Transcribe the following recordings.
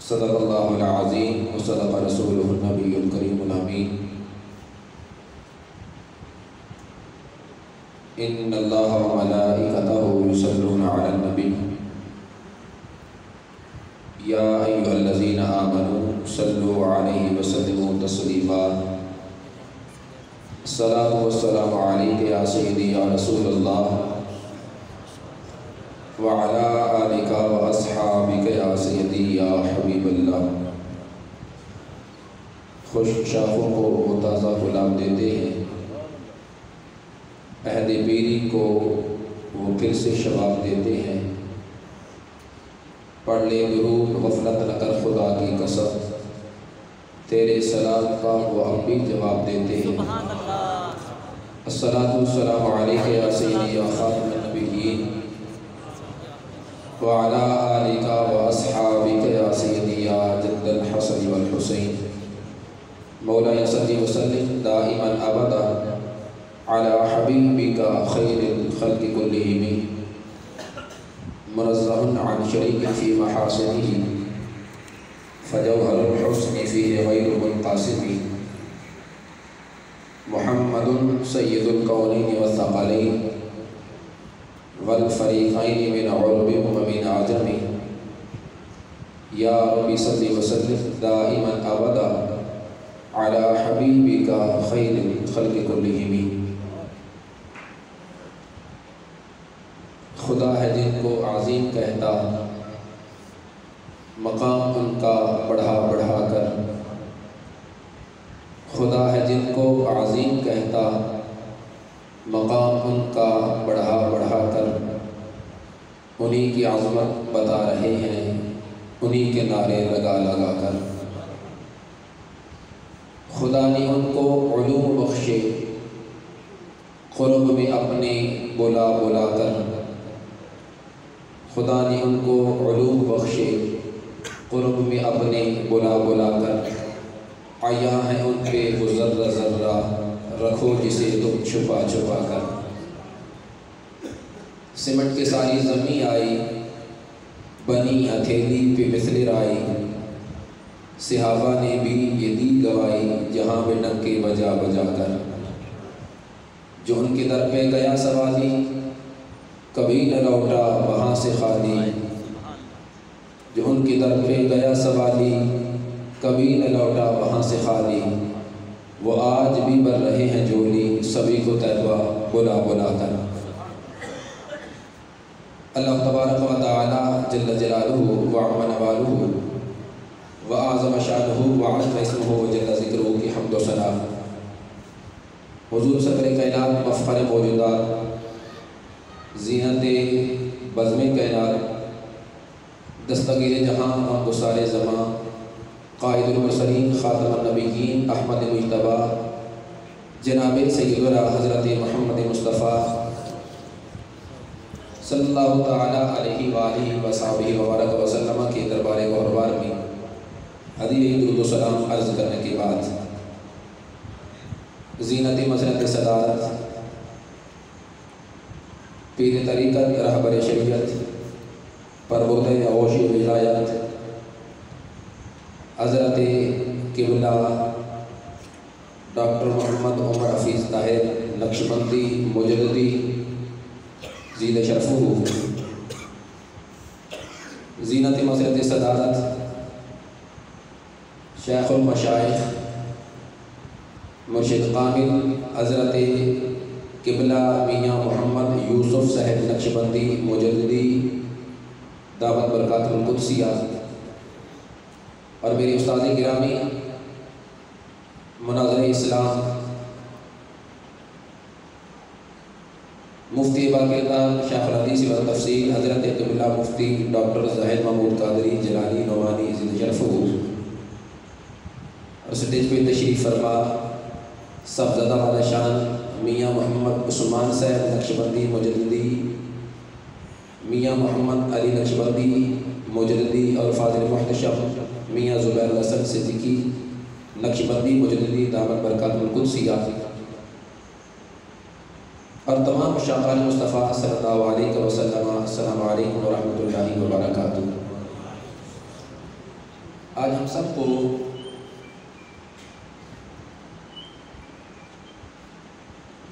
صدق اللہ العظیم وصدق رسولہ النبی الکریم الامین۔ ان اللہ وملائکتہ یصلون علی النبی یا ایھا الذین آمنوا صلوا علیہ وسلموا تسلیما۔ الصلاۃ والسلام علیک یا سیدی یا رسول اللہ وعلی آلک واصحابک یا سیدی یا حبیب اللہ۔ خشک شاخوں کو وہ تازہ گلاب دیتے ہیں، عہد پیری کو وہ پھر سے شباب دیتے ہیں۔ پڑھ لے درود غفلت نہ کر خدا کی قسم، تیرے سلام کا وہ اب بھی جواب دیتے ہیں۔ الصلاۃ والسلام علیک یا سیدی یا خاتم النبیین وعلی آلک واصحابک یا سیدی یا جد الحسن والحسین۔ مولانا صلی وسلم دائما ابدا علی حبیبک خیر الخلق کلہم، منزہ عن شریک فی محاسنہ فجوہر الحسن فیہ غیر منقسم۔ محمد سید الکونین والثقلین والفریقین من عرب ومن عجم، یا رب صلی وسلم دائما ابدا علی حبیبک خیر الخلق کلہم۔ خدا ہے جن کو عظیم کہتا، مقام ان کا بڑھا بڑھا کر۔ خدا ہے جن کو عظیم کہتا، مقام ان کا بڑھا بڑھا کر۔ انہی کی عظمت بتا رہے ہیں، انہی کے نعرے لگا لگا کر۔ خدا نے ان کو علوم بخشے، قرب میں اپنے بلا بلا کر۔ خدا نے ان کو علوم بخشے، قرب میں اپنے بلا بلا کر۔ عیاں ہیں ان پہ وہ ذرہ ذرہ، رکھو جسے تم چھپا چھپا کر۔ سمٹ کے ساری زمیں آئی، بنی ہتھیلی پہ مثل رائی۔ صحابہ نے بھی یہ دید گوائی، جہاں میں ڈنکے بجا بجا کر۔ جو ان کے در پہ گیا سوالی، کبھی نہ لوٹا وہاں سے خالی۔ جو ان کے در پہ گیا سوالی، کبھی نہ لوٹا وہاں سے خالی۔ وہ آج بھی بھر رہے ہیں جھولی، سبھی کو طیبہ بلا بلا کر۔ اللہ تبارک و تعالی جل جلالہ وعظم نوالہ وأعظم شأنہ وعظم اسمہ وجل ذکرہ کی حمد و ثنا۔ حضور صدر کائنات مفخر موجودات، زینت بزم کائنات، دستگیر جہاں غمگسار زماں، قائد المرسلین خاتم النبیین احمد مجتبیٰ، جناب سیدنا حضرت محمد مصطفیٰ صلی اللہ تعالیٰ علیہ وآلہ وصحبہ وبارک وسلم کے دربار غربار میں ہدیہ درود و سلام عرض کرنے کے بعد، زینت مسرت صدارت، پیر طریقت، رہبر شریعت، پروردہ آغوش ولایت، حضرت قبلہ ڈاکٹر محمد عمر حفیظ طاہر نقشبندی مجددی زید شرفہ، زینت مسرت صدارت شیخ المشائخ مرشد کامل حضرت قبلہ میاں محمد یوسف صاحب نقشبندی مجددی دعوت برکات القدسیہ، اور میرے استاد گرامی مناظر اسلام مفتی باقردان شیخ الحدیث والتفسیر حضرت قبلہ مفتی ڈاکٹر زاہد محمود قادری جلانی نعمانی زد شرفہ، اور سٹیج پہ تشریف فرما صاحبزادہ والا شان میاں محمد عثمان صاحب نقشبندی مجددی، میاں محمد علی نقشبندی مجددی، اور فاضل محتشم میاں زبیر حسن صدیقی نقشبندی مجددی دعوت برکات القدسیہ، اور تمام مشاقان مصطفیٰ صلی اللہ علیہ وسلم۔ السلام علیکم ورحمۃ اللہ وبرکاتہ۔ آج ہم سب کو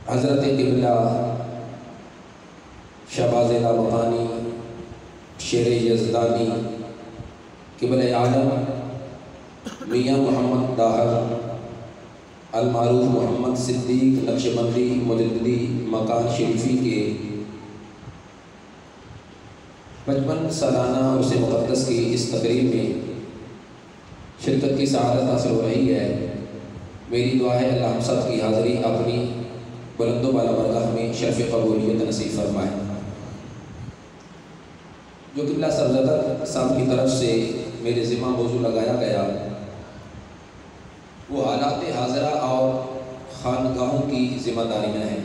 حضرت قبلہ شہباز لامکانی شیر یزدانی قبلہ عالم میاں محمد طاہر المعروف محمد صدیق نقشبندی مجددی مکان شریفی کے 55 سالانہ عرس مقدس کی اس تقریب میں شرکت کی سعادت حاصل ہو رہی ہے۔ میری دعا ہے اللہ ہم سب کی حاضری اپنی بلند و بالا برگاہ میں شرف قبولیت نصیب فرمائے۔ جو قبلہ سرزدہ صاحب کی طرف سے میرے ذمہ موضوع لگایا گیا وہ حالات حاضرہ اور خانقاہوں کی ذمہ داریاں ہیں۔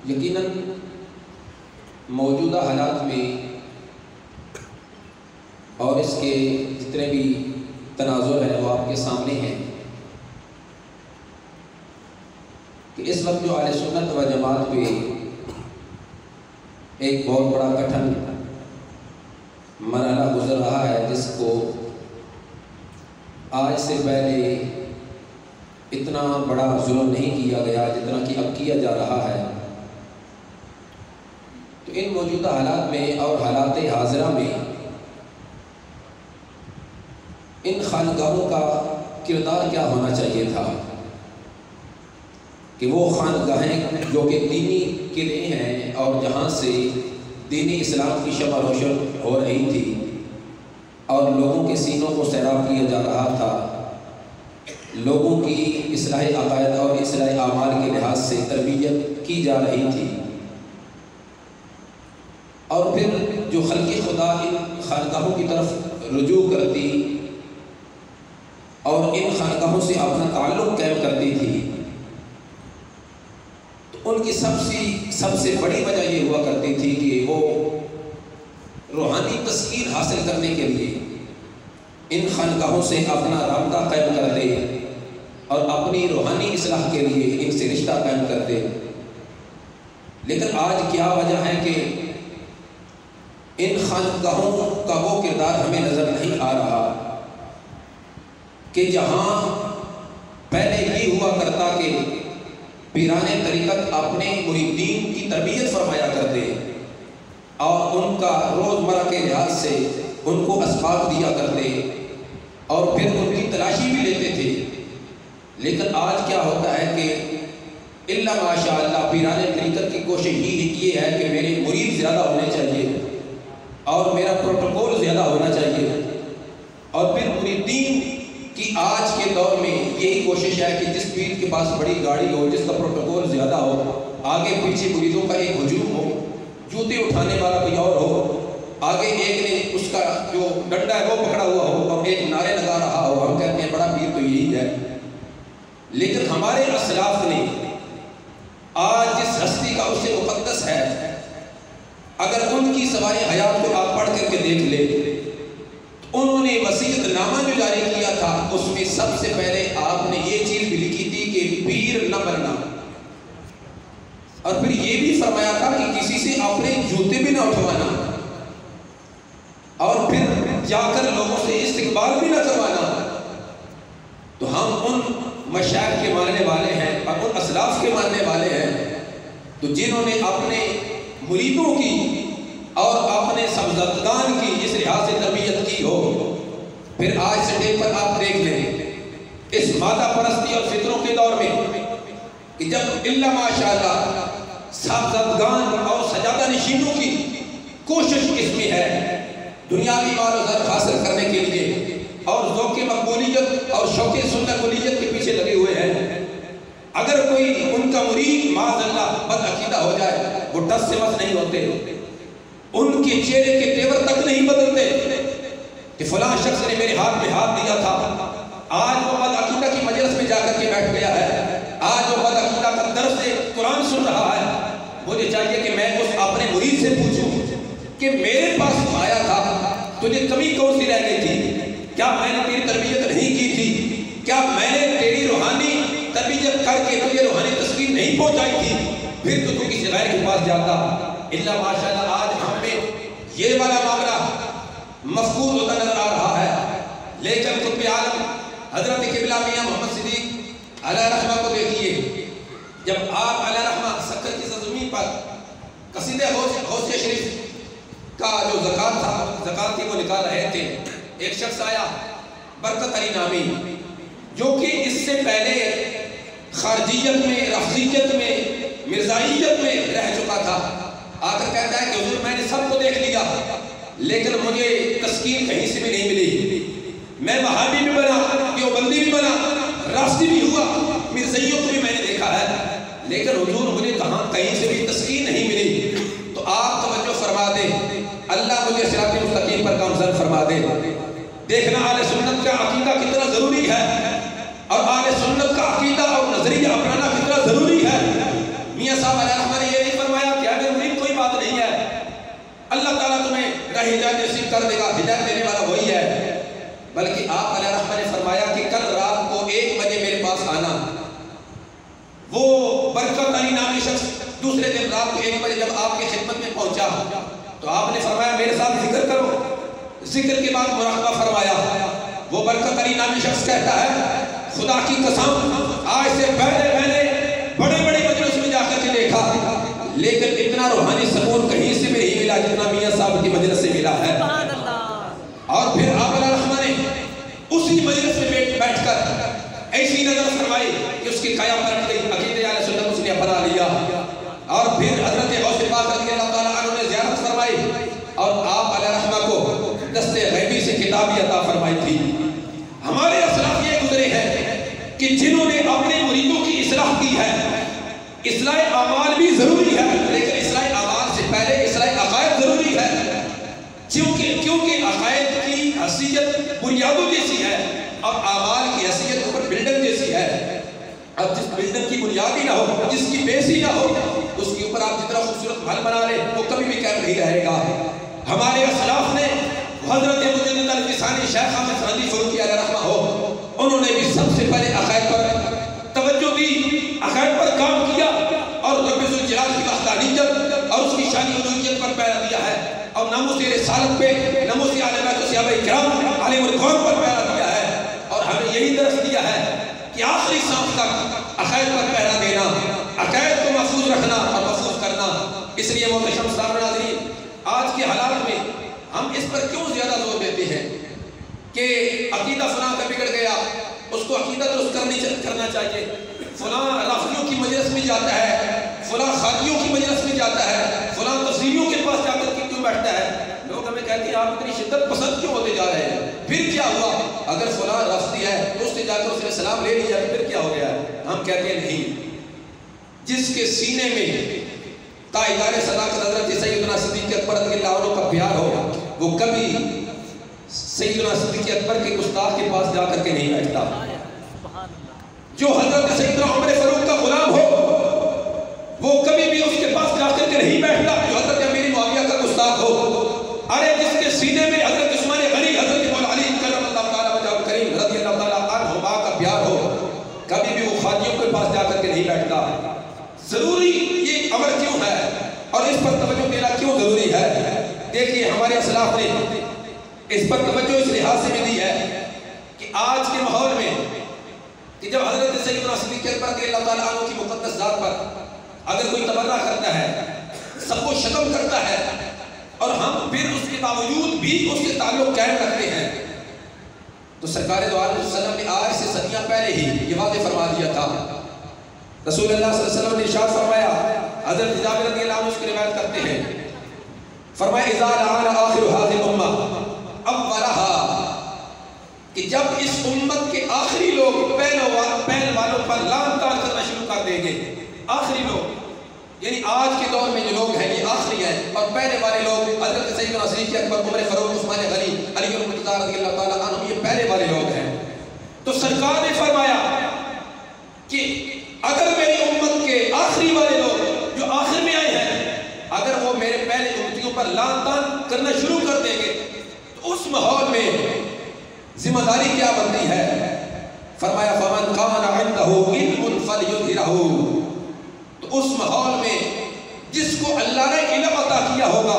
یقیناً موجودہ حالات میں اور اس کے جتنے بھی تناظر ہیں وہ آپ کے سامنے ہیں کہ اس وقت جو اہل سنت و جماعت پہ ایک بہت بڑا کٹھن مرحلہ گزر رہا ہے، جس کو آج سے پہلے اتنا بڑا ظلم نہیں کیا گیا جتنا کہ اب کیا جا رہا ہے۔ تو ان موجودہ حالات میں اور حالات حاضرہ میں ان خانقاہوں کا کردار کیا ہونا چاہیے تھا کہ وہ خانقاہیں جو کہ دینی قلعے ہیں اور جہاں سے دینی اسلام کی شمع روشن ہو رہی تھی اور لوگوں کے سینوں کو سیراب کیا جا رہا تھا، لوگوں کی اصلاح عقائد اور اصلاح اعمال کے لحاظ سے تربیت کی جا رہی تھی، اور پھر جو خلق خدا ان خانقاہوں کی طرف رجوع کرتی اور ان خانقاہوں سے اپنا تعلق قائم کرتی تھی، تو ان کی سب سے بڑی وجہ یہ ہوا کرتی تھی کہ وہ روحانی تسکین حاصل کرنے کے لیے ان خانقاہوں سے اپنا رابطہ قائم کرتے اور اپنی روحانی اصلاح کے لیے ان سے رشتہ قائم کرتے۔ لیکن آج کیا وجہ ہے کہ ان خانقاہوں کا وہ کردار ہمیں نظر نہیں آ رہا کہ جہاں پہلے یہ ہوا کرتا کہ پیران طریقت اپنے مریدین کی تربیت فرمایا کرتے اور ان کا روزمرہ کے لحاظ سے ان کو اسباق دیا کرتے اور پھر ان کی تلاشی بھی لیتے تھے، لیکن آج کیا ہوتا ہے کہ الا ماشاء اللہ پیران طریقت کی کوشش یہ ہے کہ میرے مرید زیادہ ہونے چاہیے اور میرا پروٹوکول زیادہ ہونا چاہیے، اور پھر مریدین کی آج کے دور میں یہی کوشش ہے کہ جس پیر کے پاس بڑی گاڑی ہو، جس کا پروٹوکول زیادہ ہو، آگے پیچھے مریدوں کا ایک ہجوم ہو، جوتے اٹھانے والا کوئی اور ہو، آگے ایک نے اس کا جو ڈنڈا ہے وہ پکڑا ہوا ہو اور ایک نعرے لگا رہا ہو، ہم کہتے ہیں بڑا پیر تو یہی ہے۔ لیکن ہمارے اسلاف نے آج جس ہستی کا اسے مقدس ہے، اگر ان کی سوائے حیات کو آپ پڑھ کر کے دیکھ لیں، انہوں نے وصیت نامہ جو جاری کیا تھا اس میں سب سے پہلے آپ نے یہ چیز بھی لکھی تھی کہ پیر نہ بننا، اور پھر یہ بھی فرمایا تھا کہ کسی سے اپنے جوتے بھی نہ اٹھوانا، اور پھر جا کر لوگوں سے استقبال بھی نہ کروانا۔ تو ہم ان مشائخ کے ماننے والے ہیں اور ان اسلاف کے ماننے والے ہیں تو جنہوں نے اپنے مریدوں کی اور اپنے سبزدگان کی اس لحاظ سے تربیت کی ہو، پھر آج سے ڈیٹ پر آپ دیکھ لیں اس مادہ پرستی اور فطروں کے دور میں کہ جب الا ماشاءاللہ سبزدگان اور سجادہ نشینوں کی کوشش اس میں ہے دنیاوی مال و زر حاصل کرنے کے لیے اور ذوق مقبولیت اور شوق سنت کے پیچھے لگے ہوئے ہیں، اگر کوئی ان کا مرید معاذ اللہ بد عقیدہ ہو جائے وہ ٹس سے مس نہیں ہوتے، ان کے چہرے کے تیور تک نہیں بدلتے کہ فلاں شخص نے میرے ہاتھ میں ہاتھ دیا تھا، آج وہ بد عقیدہ کی مجلس میں جا کر کے بیٹھ گیا ہے، آج وہ بد عقیدہ کا درس سے قرآن سن رہا ہے۔ مجھے چاہیے کہ میں اس اپنے مرید سے پوچھوں کہ میرے پاس آیا تھا، تجھے کمی کون سی رہ گئی تھی؟ کیا میں نے تیری تربیت نہیں کی تھی؟ کیا میں نے تیری روحانی تربیت کر کے تجھے روحانی تسکین نہیں پہنچائی تھی؟ پھر تو کسی غیر کے پاس جاتا۔ اللہ ماشاءاللہ آج ہم میں یہ والا معاملہ مفقود ہوتا نظر آ رہا ہے، لیکن قطب عالم حضرت قبلہ میاں محمد صدیق علیہ رحمہ کو دیکھیے، جب آپ علیہ رحمہ سکر کی سرزمین پر قصیدہ غوثیہ شریف کا جو زکوٰۃ تھی وہ نکال رہے تھے، ایک شخص آیا برکت علی نامی، جو کہ اس سے پہلے خارجیت میں، رفضیت میں، مرزائیت میں رہ چکا تھا، آ کر کہتا ہے کہ حضور میں نے سب کو دیکھ لیا لیکن مجھے تسکین کہیں سے بھی نہیں ملی، میں وہابی بھی بنا، دیوبندی بھی بنا، رافضی بھی ہوا، مرزائیوں کو بھی میں نے دیکھا ہے، لیکن حضور مجھے کہیں سے بھی تسکین نہیں ملی۔ تو آپ توجہ فرما دیں، اللہ مجھے صراط مستقیم پر گامزن فرما دے۔ دیکھنا اہل سنت کا عقیدہ کتنا ضروری ہے، اور اہل سنت کا عقیدہ اور نظریہ اپنانا کتنا ضروری ہے۔ میاں صاحب علیہ رحمہ نے یہ نہیں فرمایا کہ اگر مرید کوئی بات نہیں ہے، اللہ تعالیٰ تمہیں راہ ہدایت نصیب کر دے گا، ہدایت دینے والا وہی ہے، بلکہ آپ علیہ رحمہ نے فرمایا کہ کل رات کو 1 بجے میرے پاس آنا۔ وہ برکت علی نامی شخص دوسرے دن رات کو 1 بجے جب آپ کی خدمت میں پہنچا تو آپ نے فرمایا میرے ساتھ ذکر کرو، ذکر کے بعد مراقبہ فرمایا۔ وہ برکت علی نامی شخص کہتا ہے خدا کی قسم آج سے پہلے میں نے بڑے بڑے مجلس میں جا کر کے دیکھا، لیکن اتنا روحانی سکون کہیں سے بھی نہیں ملا جتنا میاں صاحب کی مجلس سے ملا ہے۔ اور پھر آپ علیہ رحمہ نے اسی مجلس میں بیٹھ کر ایسی نظر فرمائی کہ اس کی قیام پلٹ گئی، عقیدہ اہل سنت اس نے اپنا لیا۔ اور پھر حضرت غوث پاک رضی اللہ تعالیٰ عنہ نے زیارت فرمائی اور آپ علیہ رحمہ کو دست غیبی سے کتابی عطا فرمائی تھی۔ ہمارے اسلاف یہ گزرے ہیں کہ جنہوں نے اپنے مریدوں کی اصلاح کی ہے، اصلاح اعمال بھی ضروری ہے لیکن اصلاح اعمال سے پہلے اصلاح عقائد ضروری ہے، کیونکہ عقائد کی حیثیت بنیادوں جیسی ہے اور اعمال کی حیثیت اوپر بلڈنگ جیسی ہے۔ اب جس بلڈنگ کی بنیاد ہی نہ ہو، جس کی بیس ہی نہ ہو، اس کے اوپر آپ جتنا خوبصورت محل بنا لیں وہ کبھی بھی قائم نہیں رہے گا۔ ہمارے اسلاف نے حضرت مجدد الفسانی شیخ احمد سندی فاروقی علیہ رحمہ ہو، انہوں نے بھی سب سے پہلے عقائد پر توجہ دی، عقائد پر کام کیا اور رب ذوالجلال کی وحدانیت اور اس کی شان الوہیت پر پیرا دیا ہے، اور ناموس رسالت پہ، ناموس اہل بیت و صحابہ کرام علیہم الرضوان پر پیرا دیا ہے، اور ہمیں یہی درس دیا ہے کہ آخری سانس تک عقائد پر پہرا دینا، عقائد کو محفوظ رکھنا اور محفوظ کرنا۔ اس لیے محترم سامعین ناظرین، آج کے حالات میں ہم اس پر کیوں زیادہ زور دیتے ہیں کہ عقیدہ فلاں کا بگڑ گیا، اس کو عقیدہ درست کرنا چاہیے، فلاں رافضیوں کی مجلس میں جاتا ہے، فلاں خادیوں کی مجلس میں جاتا ہے، فلاں تفسیریوں کے پاس جا کر کے کیوں بیٹھتا ہے۔ لوگ ہمیں کہتے ہیں آپ اتنی شدت پسند کیوں ہوتے جا رہے ہیں، پھر کیا ہوا؟ اگر فلاں رافضی ہے تو اس نے جا کر اس نے سلام لے لیا پھر کیا ہو گیا؟ ہم کہتے ہیں نہیں، جس کے سینے میں تاجدار صداقت حضرت سیدنا صدیق اکبر رضی اللہ عنہ کا پیار ہو، وہ کبھی سیدنا صدیق اکبر کے گستاخ کے پاس جا کر کے نہیں بیٹھتا۔ جو حضرت سیدنا عمر فاروق کا غلام ہو، وہ کبھی بھی اس کے پاس جا کر کے نہیں بیٹھتا جو حضرت امیر معاویہ کا گستاخ ہو۔ ارے جس کے سینے میں حضرت عثمان غنی، حضرت مولا علی کرم اللہ تعالیٰ وجہہ الکریم رضی اللہ تعالیٰ عنہما کا پیار ہو، کبھی بھی وہ خادیوں کے پاس جا کر کے نہیں بیٹھتا۔ ضروری یہ امر کیوں ہے اور اس پر توجہ دینا کیوں ضروری ہے؟ دیکھیے ہمارے اسلاف نے اس پر توجہ اس لحاظ سے بھی دی ہے کہ آج کے ماحول میں کہ جب حضرت سیدنا صدیق اکبر رضی اللہ تعالیٰ عنہ کی مقدس ذات پر اگر کوئی تبرہ کرتا ہے، سب کو شتم کرتا ہے، اور ہم پھر اس کے باوجود بھی اس کے تعلق قائم رکھتے ہیں، تو سرکار دو عالم صلی اللہ علیہ وسلم نے آج سے صدیاں پہلے ہی یہ واضح فرما دیا تھا۔ رسول اللہ صلی اللہ علیہ وسلم نے ارشاد فرمایا، حضرت جابر رضی اللہ عنہ اس کی روایت کرتے ہیں، فرمایا اذا لعن آخر هذه الامه اولها، کہ جب اس امت کے آخری لوگ پہل والوں پر لعن طعن کرنا شروع کر دیں گے، آخری لوگ یعنی آج کے دور میں جو لوگ ہیں یہ آخری ہیں، اور پہلے والے لوگ حضرت سیدنا صدیق اکبر، عمر فاروق، عثمان غنی، علی المرتضیٰ رضی اللہ تعالیٰ عنہ، یہ پہلے والے لوگ ہیں۔ تو سرکار نے فرمایا کہ اگر میری امت کے آخری والے لوگ جو آخر میں آئے ہیں، اگر وہ میرے پہلے امتیوں پر لعن طعن کرنا شروع کر دیں گے تو اس ماحول میں ذمہ داری کیا بنتی ہے؟ فرمایا فمن کان عنده علم فلیظہرہ، تو اس ماحول میں جس کو اللہ نے علم عطا کیا ہوگا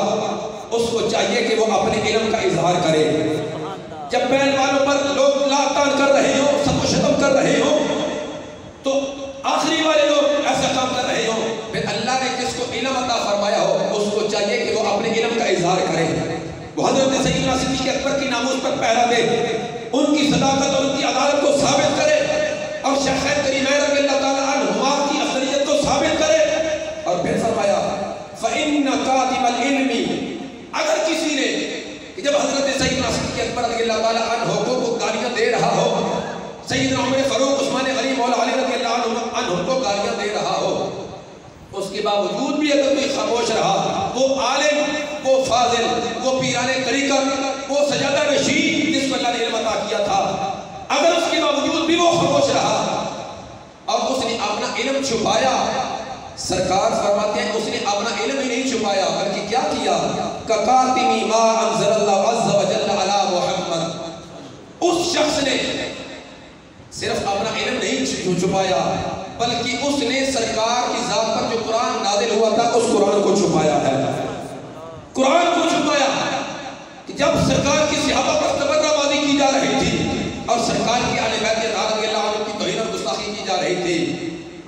اس کو چاہیے کہ وہ اپنے علم کا اظہار کرے۔ جب بیل والوں پر لوگ لاطان کر رہے ہوں، سب و شتم کر رہے ہوں، تو آخری والے لوگ ایسا کام کر رہے ہوں، پھر اللہ نے جس کو علم عطا فرمایا ہو اس کو چاہیے کہ وہ اپنے علم کا اظہار کرے۔ وہ حضرت سیدنا صدیق اکبر کی ناموس پر پہرا دے، ان کی صداقت اور ان کی عدالت کو ثابت کرے، اور شیخین کریمین رضی اللہ تعالیٰ عنہما کی اصلیت کو ثابت کرے۔ اور پھر فرمایا فَإِنَّ قَادِمَ الْعِلْمِ، اگر کسی نے کہ جب حضرت سیدنا صدیق اکبر رضی اللہ تعالیٰ عنہ کو گالیاں دے رہا ہو، سیدنا عمر فاروق عثمان غنی مولا علی رضی اللہ عنہ کو گالیاں دے رہا ہو، اس کے باوجود بھی اگر کوئی خاموش رہا، وہ عالم، وہ فاضل، وہ پیران طریقت، وہ سجادہ رشید جس کو اللہ نے علم عطا کیا تھا، اگر اس کے باوجود بھی وہ خاموش رہا اور اس نے اپنا علم چھپایا، سرکار فرماتے ہیں اس نے اپنا علم ہی نہیں چھپایا بلکہ کیا کیا؟ کَقَاتِمِ مَا أَنزَلَ اللَّهُ عَزَّ وَجَلَّ عَلَى مُحَمَّدٍ، اس شخص نے صرف اپنا علم نہیں چھپایا بلکہ اس نے سرکار کی ذات پر جو قرآن نازل ہوا تھا اس قرآن کو چھپایا ہے۔ قرآن کو چھپایا کہ جب سرکار کی صحابہ پر تبرہ بازی کی جا رہی تھی اور سرکار کی اہل بیت اطہار رضی اللہ عنہ کی توہین اور گستاخی کی جا رہی تھی،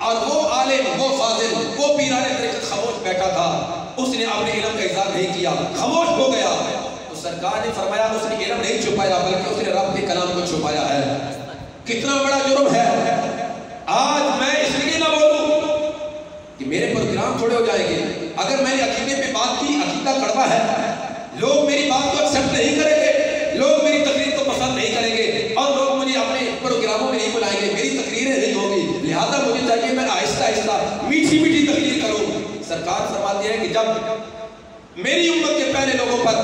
اور وہ عالم، وہ فاضل، وہ پیران طریقت خاموش بیٹھا تھا، اس نے اپنے علم کا اظہار نہیں کیا، خاموش ہو گیا، تو سرکار نے فرمایا اس نے علم نہیں چھپایا بلکہ اس نے رب کے کلام کو چھپایا ہے۔ کتنا بڑا جرم ہے۔ آج میں اس لیے نہ بولوں کہ میرے پروگرام تھوڑے ہو جائیں گے، اگر میں نے عقیدے پہ بات کی، عقیدہ کڑوا ہے، لوگ میری بات کو ایکسپٹ نہیں کریں گے، لوگ میری تقریر کو پسند نہیں کریں گے، اور لوگ مجھے اپنے پروگراموں میں نہیں بلائیں گے، میری تقریریں نہیں ہوگی، لہذا مجھے چاہیے میں آہستہ آہستہ میٹھی میٹھی تقریر کروں۔ سرکار فرماتی ہے کہ جب میری امت کے پہلے لوگوں پر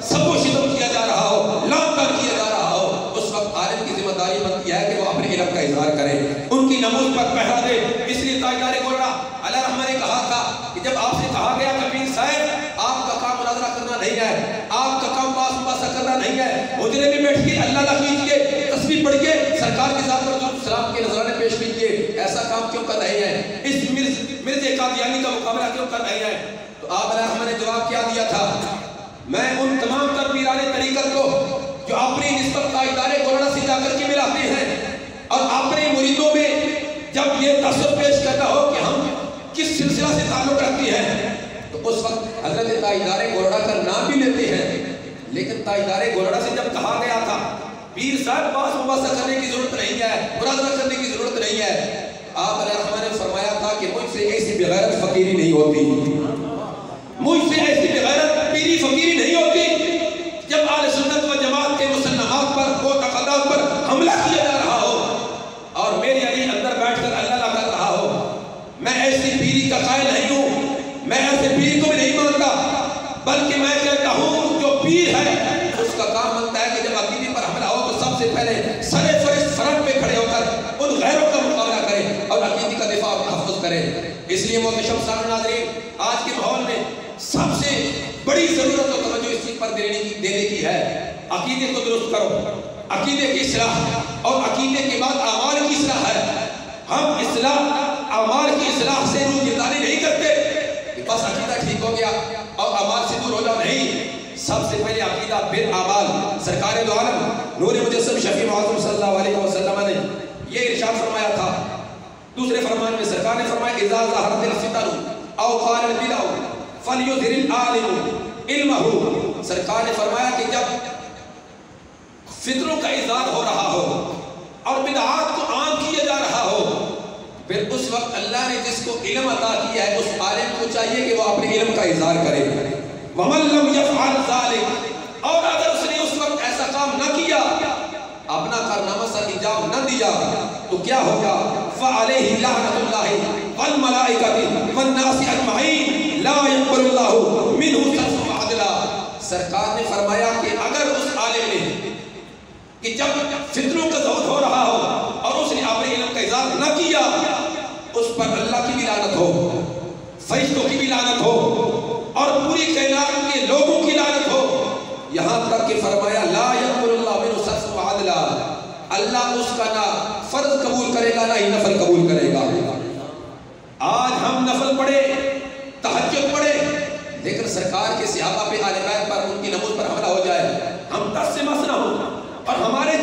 سب و شتم کیا جا رہا ہو، لعنت کیا جا رہا ہو، اس وقت عالم کی ذمہ داری بنتی ہے کہ وہ اپنے علم کا اظہار کرے، ان کی نماز پر پہرا دے۔ اس لیے تاجدار گولڑا علیہ رحمہ نے کہا تھا کہ جب آپ سے کہا گیا کہ پیر صاحب آپ کا کام مناظرہ کرنا نہیں ہے، آپ کا کام باس مباحثہ کرنا نہیں ہے، حجرے میں بیٹھ کے اللہ اللہ کیجئے، تسبیح پڑھ کے سرکار کے ساتھ پر سلام کے نذرانے پیش کیجئے، ایسا کام کیوں کر رہے ہیں، اس مرزا قادیانی کا مقابلہ کیوں کر رہے ہیں؟ تو آپ علیہ رحمہ نے جواب کیا دیا تھا؟ میں ان تمام تر پیران طریقت کو جو اپنی نسبت تاجدار گولڑا سے جا کر کے ملاتے ہیں اور اپنے مریدوں میں جب یہ تصور پیش کرتا ہو کہ ہم کس سلسلہ سے تعلق رکھتے ہیں، تو اس وقت حضرت تاجدار گولڑا کا نام بھی لیتے ہیں، لیکن تاجدار گولڑا سے جب کہا گیا تھا پیر صاحب باس مباحثہ کرنے کی ضرورت نہیں ہے، مناظرہ کرنے کی ضرورت نہیں ہے، آپ علیہ رحمہ نے فرمایا تھا کہ مجھ سے ایسی بغیرت فقیری نہیں ہوتی، مجھ سے ایسی بغیرت پیری فقیری نہیں ہوتی۔ جب اہل سنت و جماعت کے مسلمات پر، معتقدات پر حملہ کیا جا رہا ہو اور میرے علی اندر بیٹھ کر اللہ اللہ کر رہا ہو، میں ایسی پیری کا قائل نہیں ہوں، میں ایسے پیری کو بھی نہیں مانتا، بلکہ میں کہتا ہوں جو پیر ہے اس کا کام بنتا ہے کہ جب عقیدے پر حملہ ہو تو سب سے پہلے سرے فرشت فرنٹ پہ کھڑے ہو کر ان غیروں کا مقابلہ کرے اور عقیدے کا دفاع اور تحفظ کرے۔ اس لیے محترم سامعین ناظرین، آج کے ماحول میں سب سے بڑی ضرورت اور توجہ اس چیز پر دینے کی ہے، عقیدے کو درست کرو، عقیدے کی اصلاح، اور عقیدے کے بعد اعمال کی اصلاح ہے۔ ہم اعمال کی اصلاح سے روگردانی نہیں کرتے کہ بس عقیدہ ٹھیک ہو گیا اور اعمال سے دور ہو جاؤ، نہیں، سب سے پہلے عقیدہ پھر اعمال۔ سرکار دو عالم نور مجسم شفیع معظم صلی اللہ علیہ وسلم نے یہ ارشاد فرمایا تھا دوسرے فرمان میں، سرکار نے فرمایا اذا ظہرت الفتن او قال البدع فلیظہر العالم علمہ۔ سرکار نے فرمایا کہ جب فتنوں کا اظہار ہو رہا ہو اور بدعات کو عام کیا جا رہا ہو، پھر اس وقت اللہ نے جس کو علم عطا کیا ہے اس عالم کو چاہیے کہ وہ اپنے علم کا اظہار کرے۔ وَمَن لَمْ يَفْعَلْ ذَلِكَ، اور اگر اس نے اس وقت ایسا کام نہ کیا، اپنا کارنامہ سر انجام نہ دیا، تو کیا ہوگا؟ فَعَلَيْهِ لَعْنَةُ اللَّهِ وَالْمَلَائِكَةِ وَالنَّاسِ أَجْمَعِينَ لَا يَقْبَلُ اللَّهُ مِنْهُ صَرْفًا عَدْلًا۔ سرکار نے فرمایا کہ اگر اس عالم نے کہ جب فتنوں کا ظہور ہو رہا ہو اور اس نے اپنے علم کا اظہار نہ کیا، اس پر اللہ کی بھی لعنت ہو، فرشتوں کی بھی لعنت ہو اور پوری کائنات کے لوگوں کی لعنت ہو، یہاں تک کہ فرمایا لا يقبل اللہ منہ صرفا وعدلا، اللہ اس کا نہ فرض قبول کرے گا نہ ہی نفل قبول کرے گا۔ آج ہم نفل پڑھے، تہجد پڑھے، لیکن سرکار کے صحابہ پہ آل بیت پر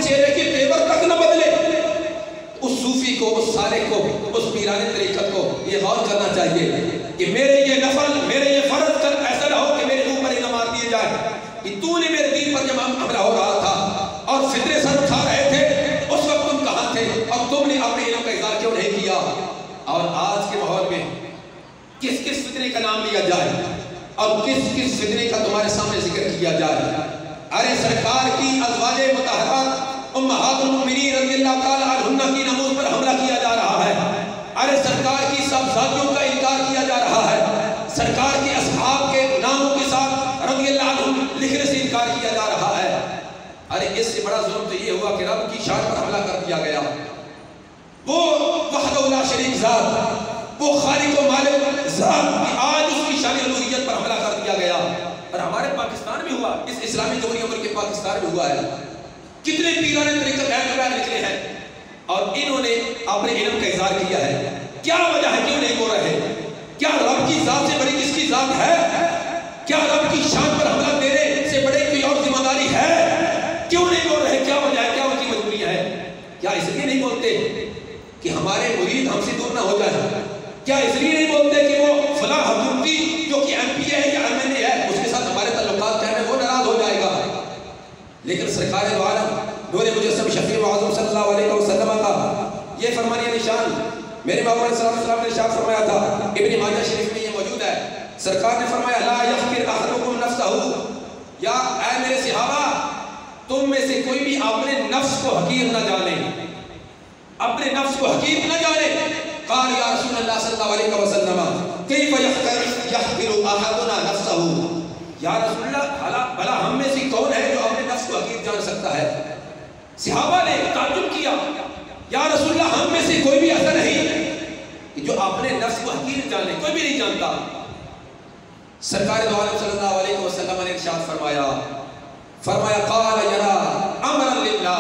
چہرے کے تیور تک نہ بدلے، اس صوفی کو، اس صالح کو، اس پیران طریقت کو یہ غور کرنا چاہیے کہ میرے یہ نفل، میرے یہ فرض کر ایسا نہ ہو کہ میرے اوپر انعام مار دیے جائے کہ تو نے میرے دین پر جب حملہ ہو رہا تھا اور فتنے سر اٹھا رہے تھے اس وقت تم کہاں تھے اور تم نے اپنے علم کا اظہار کیوں نہیں کیا؟ اور آج کے ماحول میں کس کس فتنے کا نام لیا جائے اور کس کس فتنے کا تمہارے سامنے ذکر کیا جائے۔ ارے سرکار کی ازواج مطہرات امہات المؤمنین رضی اللہ تعالی عنہن کی نماز پر حملہ کیا جا رہا ہے، ارے سرکار کی صاحبزادیوں کا انکار کیا جا رہا ہے، سرکار کے اصحاب کے ناموں کے ساتھ رضی اللہ عنہم لکھنے سے انکار کیا جا رہا ہے۔ ارے اس سے بڑا ظلم تو یہ ہوا کہ رب کی شان پر حملہ کر دیا گیا۔ وہ وحدہ لا شریک ذات، وہ خالق و مالک ذات، آج اس کی شان الوہیت پر حملہ کر دیا گیا۔ اور ہمارے پاکستان میں ہوا، اس اسلامی جمہوریہ ملک پاکستان میں ہوا ہے۔ کتنے پیران طریقت نکلے ہیں اور انہوں نے اپنے علم کا اظہار کیا ہے۔ کیا وجہ ہے کیوں نہیں بول رہے؟ کیا رب کی ذات سے بڑی کس کی ذات ہے؟ کیا رب کی شان پر حملہ دینے سے بڑے کوئی اور ذمہ داری ہے؟ کیوں نہیں بول رہے؟ کیا وجہ ہے؟ کیا ان کی مجبوری ہے؟ کیا اس لیے نہیں بولتے کہ ہمارے مرید ہم سے دور نہ ہو جائے؟ کیا اس لیے نہیں بولتے کہ وہ فلاں حکومتی جو کہ ایم پی ہے یا ایم این اے ہے اس کے ساتھ ہمارے تعلقات کیا ہے وہ ناراض ہو جائے گا؟ لیکن سرکار دو عالم نور مجسم شفیع اعظم صلی اللہ علیہ وسلم کا یہ فرمانے نشان میرے محمد صلی اللہ علیہ وسلم نے ارشاد فرمایا تھا، ابن ماجہ شریف میں یہ موجود ہے، سرکار نے فرمایا لا یحقر احدکم نفسہ، یا اے میرے صحابہ تم میں سے کوئی بھی اپنے نفس کو حقیر نہ جانے، اپنے نفس کو حقیر نہ جانے۔ قال یا رسول اللہ صلی اللہ علیہ وسلم کیف یحقر احدنا نفسہ، یا رسول اللہ بھلا ہم میں سے کون ہے جو اپنے نفس کو حقیر جان سکتا ہے؟ صحابہ نے تعجب کیا، یا رسول اللہ ہم میں سے کوئی بھی ایسا نہیں کہ جو اپنے نفس کو حقیر جانے، کوئی بھی نہیں جانتا۔ سرکار دو عالم صلی اللہ علیہ وسلم نے ارشاد فرمایا قال یرا امرا للہ،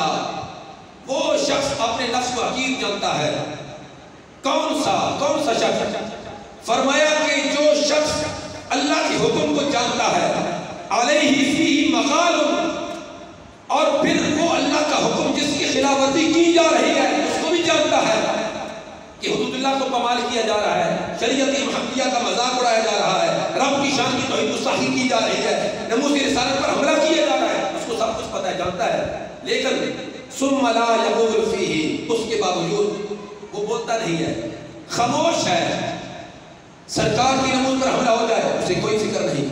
وہ شخص اپنے نفس کو حقیر جانتا ہے، کون سا شخص؟ فرمایا کہ جو شخص اللہ کے حکم کو جانتا ہے، علیہ فیہ مقال، اور پھر وہ اللہ کا حکم جس کی خلاف ورزی کی جا رہی ہے اس کو بھی جانتا ہے کہ حدود اللہ کو پامال کیا جا رہا ہے، شریعت محمدیہ کا مذاق اڑایا جا رہا ہے، رب کی شان کی توہین گستاخی کی جا رہی ہے، ناموس رسالت پر حملہ کیا جا رہا ہے، اس کو سب کچھ پتہ ہے، جانتا ہے، لیکن ثم لا یقول فیہ، اس کے باوجود وہ بولتا نہیں ہے، خاموش ہے۔ سرکار کی نماز پر حملہ ہو جائے اسے کوئی فکر نہیں،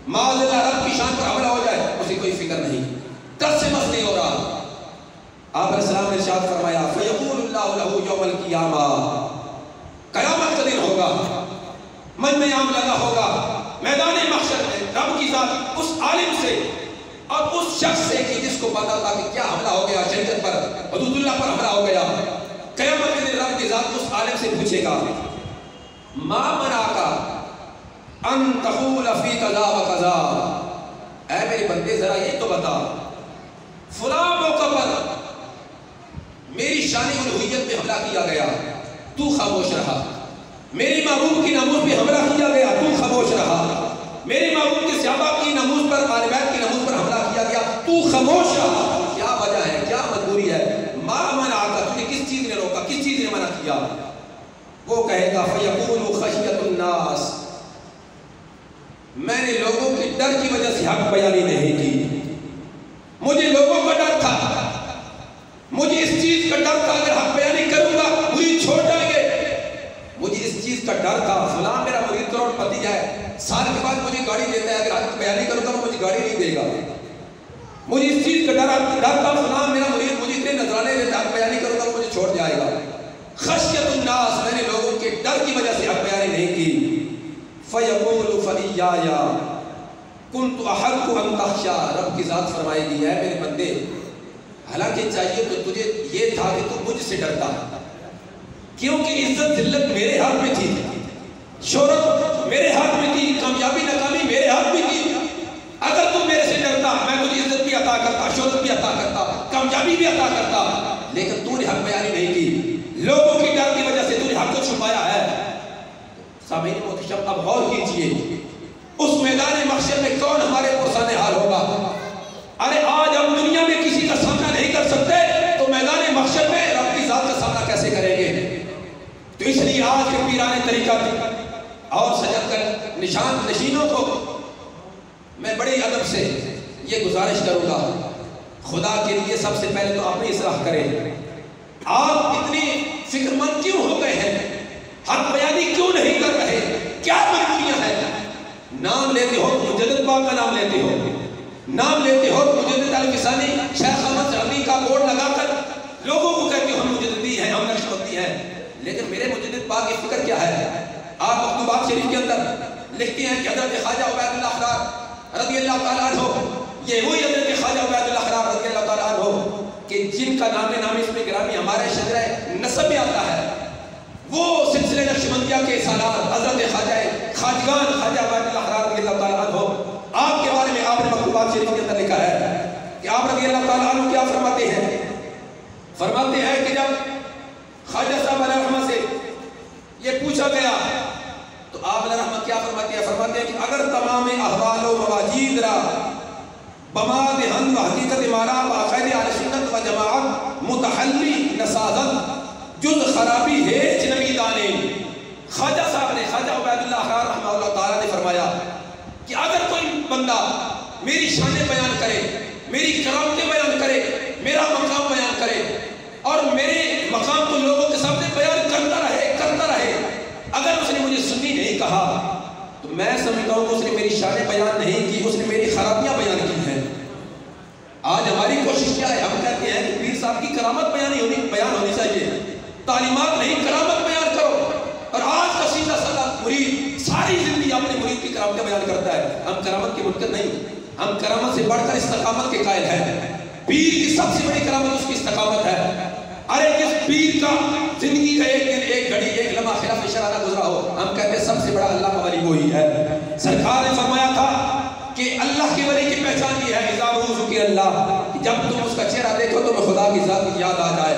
معاذ اللہ رب کی شان پر حملہ ہو جائے اسے کوئی فکر نہیں، دس سے بس نہیں ہو رہا۔ آپ علیہ السلام نے ارشاد فرمایا فیقول اللہ لہ یوم القیامہ، قیامت کا دن ہوگا، من میں عام لگا ہوگا میدان محشر میں رب کی ذات اس عالم سے اور اس شخص سے کہ جس کو پتا تھا کہ کیا حملہ ہو گیا، شریعت پر حدود اللہ پر حملہ ہو گیا، قیامت کے دن رب کی ذات اس عالم سے پوچھے گا ما منعک ان تقول فی کذا و کذا، اے میرے بندے ذرا یہ تو بتا فلاں موقع پر میری شان الوہیت پہ حملہ کیا گیا تو خاموش رہا، میری محبوب کی ناموس پہ حملہ کیا گیا تو خاموش رہا، میری محبوب کے صحابہ کی ناموس پر، آل بیت کی ناموس پر حملہ کیا گیا تو خاموش رہا، کیا وجہ ہے، کیا مجبوری ہے؟ ما منعک، تجھے کس چیز نے روکا، کس چیز نے منع کیا؟ وہ کہے گا فیقول خشیت الناس، میں نے لوگوں کے ڈر کی وجہ سے حق بیانی نہیں کی، مجھے لوگوں کا ڈر تھا، مجھے اس چیز کا ڈر تھا اگر حق بیانی کروں گا مرید چھوڑ جائیں گے، مجھے اس چیز کا ڈر تھا فلاں میرا مرید کروڑ پتی ہے، سال کے بعد مجھے گاڑی دیتا ہے، اگر حق بیانی کروں گا وہ مجھے گاڑی نہیں دے گا، مجھے اس چیز کا ڈر تھا فلاں میرا مرید مجھے اتنے نذرانے دیتا ہے، حق بیانی کروں گا وہ مجھے چھوڑ جائے گا، خشیت الناس، میں نے لوگوں کے ڈر کی وجہ سے حق بیانی نہیں کی۔ فیقول فإیایا کنت احق ان تخشی، رب کی ذات فرمائے گی ہے میرے بندے حالانکہ چاہیے تو تجھے یہ تھا کہ تو مجھ سے ڈرتا، کیونکہ عزت ذلت میرے ہاتھ میں تھی، شہرت میرے ہاتھ میں تھی، کامیابی ناکامی میرے ہاتھ میں تھی، اگر تم میرے سے ڈرتا میں تجھے عزت بھی عطا کرتا، شہرت بھی عطا کرتا، کامیابی بھی عطا کرتا، لیکن تو نے حق بیانی نہیں کی، لوگوں کی ڈر کی وجہ سے تو نے حق کو چھپایا ہے۔ سامعین محترم اب غور کیجئے اس میدان محشر میں کون ہمارے پرسان حال ہوگا؟ ارے آج ہم دنیا میں کسی کا سامنا نہیں کر سکتے، نشینوں کو میں بڑے ادب سے یہ گزارش کروں گا، خدا کے لیے سب سے پہلے تو اپنی اصلاح کریں۔ آپ اتنی فکر مند کیوں ہو گئے ہیں؟ حق بیانی کیوں نہیں کر رہے؟ کیا مجبوریاں ہیں؟ نام لیتے ہو مجدد پاک کا نام لیتے ہو، نام لیتے ہو مجدد الفسانی شیخ احمد شہری کا بورڈ لگا کر لوگوں کو کہتے ہو ہم مجددی ہیں، ہم نقشبندی ہیں، لیکن میرے مجدد پاک کی فکر کیا ہے؟ آپ مکتوبات شریف کے اندر لکھتے ہیں کہ حضرت خواجہ عبید اللہ اخرار رضی اللہ تعالیٰ عنہ، یہ وہی حضرت خواجہ عبید اللہ اخرار رضی اللہ تعالیٰ عنہ کہ جن کا نام اس میں گرامی ہمارے شجرہ نسب میں آتا ہے، وہ سلسلے نقشبندیہ کے سالار حضرت خواجگان خواجہ عبید اللہ اخرار رضی اللہ تعالیٰ عنہ، آپ کے بارے میں آپ نے مکتوبات شریف کے اندر لکھا ہے کہ آپ رضی اللہ تعالیٰ عنہ کیا فرماتے ہیں؟ فرماتے ہیں کہ جب خواجہ صاحب علیہ رحمہ سے یہ پوچھا گیا تو آپ علیہ رحمہ کیا فرماتے ہیں؟ فرماتے ہیں کہ اگر تمام احوال و مواجید را بماد ہن و حقیقت مارا باقاعد اہل سنت و جماعت متحلی نسازت جز خرابی ہے جنبی دانے۔ خواجہ صاحب نے، خواجہ عبید اللہ اخرار رحمہ اللہ تعالیٰ نے فرمایا کہ اگر کوئی بندہ میری شانیں بیان کرے، میری کرامتیں بیان کرے، میرا مقام بیان کرے اور میرے مقام کو لوگوں کے سامنے بیان کرتا رہے، اگر اس نے مجھے سنی نہیں کہا تو میں سمجھتا ہوں کہ اس نے میری شانیں بیان نہیں کی، اس نے میری خرابیاں بیان کی ہیں۔ آج ہماری کوشش کیا ہے؟ ہم کہتے ہیں کہ پیر صاحب کی کرامت بیان ہونی چاہیے، تعلیمات نہیں کرامت بیان کرو، اور آج کا سیدھا سادہ مرید ساری زندگی اپنے مرید کی کرامتیں بیان کرتا ہے۔ ہم کرامت کے منکر نہیں، ہم کرامت سے بڑھ کر استقامت کے قائل ہیں۔ پیر کی سب سے بڑی کرامت اس کی استقامت ہے۔ ارے جس پیر کا زندگی کا ایک دن، ایک گھڑی، ایک لمحہ خلاف شرع نہ گزرا ہو، ہم کہتے ہیں سب سے بڑا اللہ کا ولی وہی ہے۔ سرکار نے فرمایا تھا کہ اللہ کے ولی کی پہچان یہ ہے اذا ذکر اللہ، کہ جب تم اس کا چہرہ دیکھو تو خدا کی ذات کی یاد آ جائے۔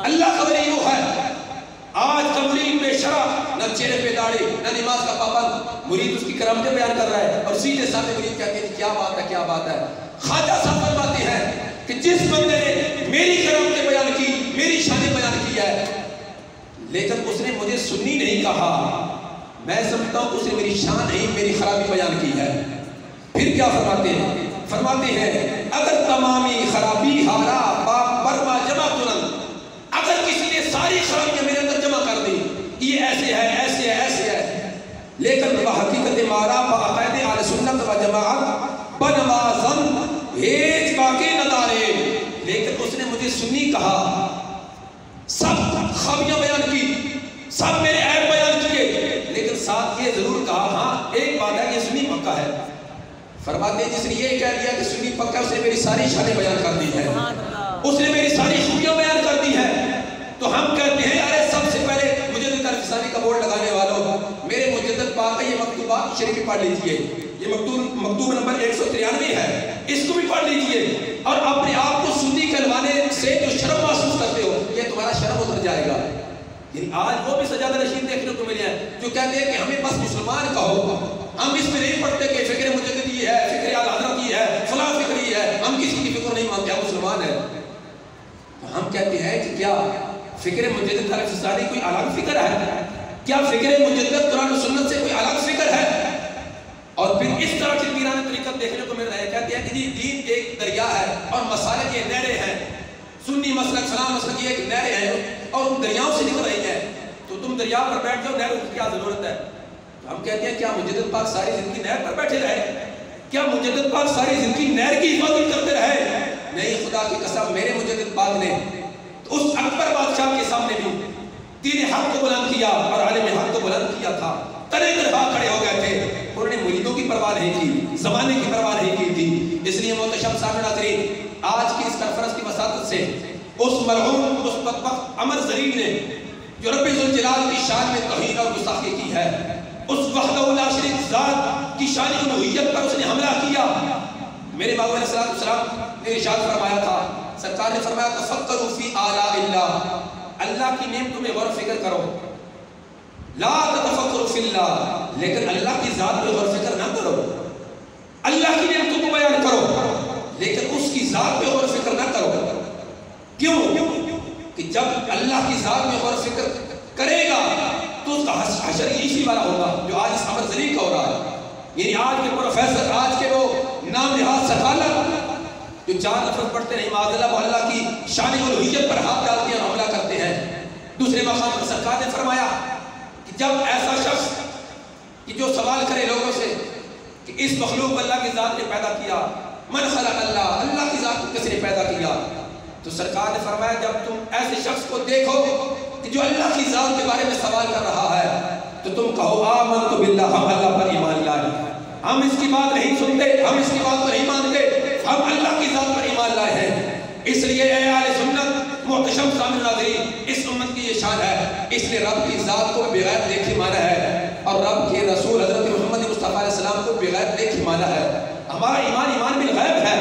اللہ کا ولی وہ ہے۔ آج کا مرید بے شرع، نہ چہرے پہ داڑھی، نہ نماز کا پابند، مرید اس کی کرامتیں بیان کر رہا ہے اور سیدھے سامنے مرید کہتے ہیں کیا بات ہے، کیا بات ہے۔ خواجہ صاحب فرماتے ہیں کہ جس بندے نے میری کرامتیں بیان کی، میری شانیں بیان کی ہے، لیکن اس نے مجھے سنی نہیں کہا، میں سمجھتا ہوں اس نے میری شان نہیں، میری خرابی بیان کی ہے۔ پھر کیا فرماتے ہیں؟ فرماتے ہیں اگر تمامی خرابی ہارا برما جمع کنن، اگر کسی نے ساری خرابیاں میرے اندر جمع کر دی، یہ ایسے ہے، ایسے ہے، ایسے ہے، لیکن وہ حقیقت مارا باقاعد اہل سنت و جماعت بنوازن ہیچ باقی ندارے، لیکن اس نے مجھے سنی کہا، سب خرابیاں بیان کی، سب میرے عیب بیان کیے، لیکن ساتھ یہ ضرور کہا ہاں ایک بات ہے کہ سنی پکا ہے۔ فرماتے ہیں جس نے یہ کہہ دیا کہ سنی پکا، اس نے میری ساری شانیں بیان کر دی ہے، اس نے میری ساری خوبیاں بیان کر دی ہے، تو ہم کہتے ہیں ارے سب سے پہلے مجدد الفسانی کا بورڈ لگانے والوں، میرے مجدد پاک کا یہ مکتوبات شریف پڑھ لیجئے، یہ مکتوب نمبر 193 ہے، اس کو بھی پڑھ لیجئے، اور اپنے آپ کو سنی کہلوانے سے جو شرم محسوس کرتے ہو یہ تمہارا شرم اتر جائے گا۔ یعنی آج وہ بھی سجادہ نشین دیکھنے کو ملے ہیں جو کہتے ہیں کہ ہمیں بس مسلمان کہو، ہم اس میں نہیں پڑھتے کہ فکر مجددی ہے، فکر اعلی حضرت ہے، فلاں فکری ہے، ہم کسی کی فکر نہیں مانتے، ہم مسلمان ہیں۔ تو ہم کہتے ہیں کہ کیا فکر مجدد الفسانی کوئی الگ فکر ہے؟ کیا فکر مجدد قرآن و سنت سے کوئی الگ فکر ہے؟ اور پھر اس طرح کی پیرانہ طریقت دیکھنے کو مل رہا ہے، کہتے ہیں کہ جی دین ایک دریا ہے اور مسالک یہ نہریں ہیں، سنی مسلک فلاں مسلک یہ ایک نہریں ہیں اور ان دریاؤں سے نکل رہی ہیں، تو تم دریا پر بیٹھ جاؤ، نہروں کی کیا ضرورت ہے؟ ہم کہتے ہیں کیا مجدد پاک ساری زندگی نہر پر بیٹھے رہے؟ کیا مجدد پاک ساری زندگی نہر کی حفاظت کرتے رہے؟ نہیں، خدا کی قسم میرے مجدد پاک نے اس اکبر بادشاہ کے سامنے بھی دین حق کو بلند کیا اور عالم حق کو بلند کیا تھا، تنے تنہا کھڑے ہو گئے تھے، انہوں نے مریدوں کی پرواہ نہیں کی، زمانے کی پرواہ نہیں کی تھی۔ اس لیے محتشم سامنے ناظرین، آج کی اس کانفرنس کی وساطت سے اس مرحوم اس بدبخت عمر ذلیل نے جو رب ذوالجلال کی شان میں توہین اور گستاخی کی ہے، اس وحدہ لا شریک ذات کی شان الوہیت پر اس نے حملہ کیا، میرے باپ علیہ السلام نے ارشاد فرمایا تھا، سرکار نے فرمایا تفکروا فی آلاء اللہ، اللہ کی نعمتوں میں غور و فکر کرو، لا تتفکروا فی اللہ، لیکن اللہ کی ذات پہ غور و فکر نہ کرو، اللہ کی نعمتوں کو بیان کرو لیکن اس کی ذات پہ غور و فکر نہ کرو۔ کیوں؟ کہ جب اللہ کی ذات میں غور و فکر کرے گا تو اس کا حشر اسی والا ہوگا جو آج اس عمر ذلیل کا ہو رہا ہے۔ یعنی آج کے پروفیسر، آج کے وہ نام نہاد سکالر جو 4 لفظ پڑھتے ہیں معاذ اللہ وہ اللہ کی شان الوہیت پر ہاتھ ڈالتے ہیں اور حملہ کرتے ہیں۔ دوسرے مقام پر سرکار نے فرمایا کہ جب ایسا شخص کہ جو سوال کرے لوگوں سے کہ اس مخلوق اللہ کی ذات نے پیدا کیا، من خلق اللہ، اللہ کی ذات کو کس نے پیدا کیا، تو سرکار نے فرمایا جب تم ایسے شخص کو دیکھو کہ جو اللہ کی ذات کے بارے میں سوال کر رہا ہے تو تم کہو آمنت باللہ، ہم اللہ پر ایمان لائے، ہم اس کی بات نہیں سنتے، ہم اس کی بات کو نہیں مانتے، ہم اللہ کی ذات پر ایمان لائے ہیں۔ اس لیے اے اہل سنت محتشم سامع ناظرین، اس امت کی یہ شان ہے، اس نے رب کی ذات کو بغیر دیکھے مانا ہے اور رب کے رسول حضرت محمد مصطفیٰ علیہ السلام کو بغیر دیکھے مانا ہے۔ ہمارا ایمان بالغیب ہے،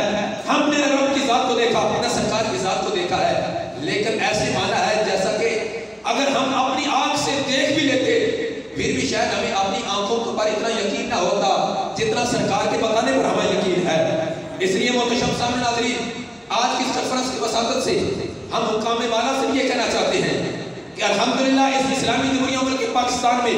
ہم نے رب کی ذات کو دیکھا، نہ سرکار کی ذات کو دیکھا ہے، لیکن ایسے مانا ہے جیسا کہ اگر ہم اپنی آنکھ سے دیکھ بھی لیتے پھر بھی شاید ہمیں اپنی آنکھوں پر اتنا یقین نہ ہوتا جتنا سرکار کے بتانے پر ہمیں یقین ہے۔ اس لیے محتشم سامع ناظرین، آج کی کانفرنس کی وساطت سے ہم حکام والا سے یہ کہنا چاہتے ہیں کہ الحمدللہ اس اسلامی جمہوریہ ملک پاکستان میں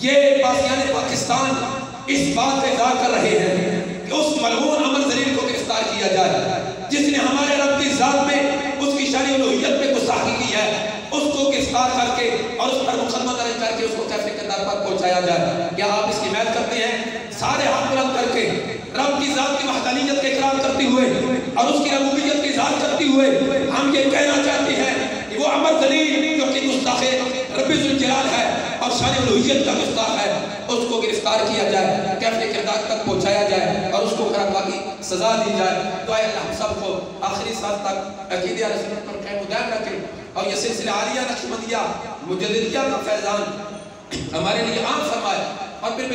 یہ باسیان پاکستان اس بات کا اظہار کر رہے ہیں کہ اس ملعون عمر ذلیل کو گرفتار کیا جائے جس نے ہمارے رب کی ذات میں اس کی شان الوہیت پہ گستاخی کی ہے، اس کو گرفتار کر کے اور اس پر مقدمہ درج کر کے اس کو کیفے کے در پر پہنچایا جائے۔ کیا آپ اس کی حمایت کرتے ہیں؟ سارے ہاتھ بلند کر کے رب کی ذات کی وحدانیت کا اقرار کرتے ہوئے اور اس کی ربوبیت کی اظہار کرتے ہوئے ہم یہ کہنا چاہتے ہیں کہ وہ عمر ذلیل جو کہ گستاخ رب ذوالجلال ہے اور شان الوہیت کا گستاخ ہے، اس کو گرفتار کیا جائے، کیفے کردار تک پہنچایا جائے اور اس کو کرما کی سزا دی جائے۔ تو اے اللہ ہم سب کو آخری سال تک عقیدہ اہل سنت پر قائم و دائم رکھے اور یہ سلسلہ عالیہ نقشبندیہ مجددیہ کا فیضان ہمارے لیے عام فرمائے اور پھر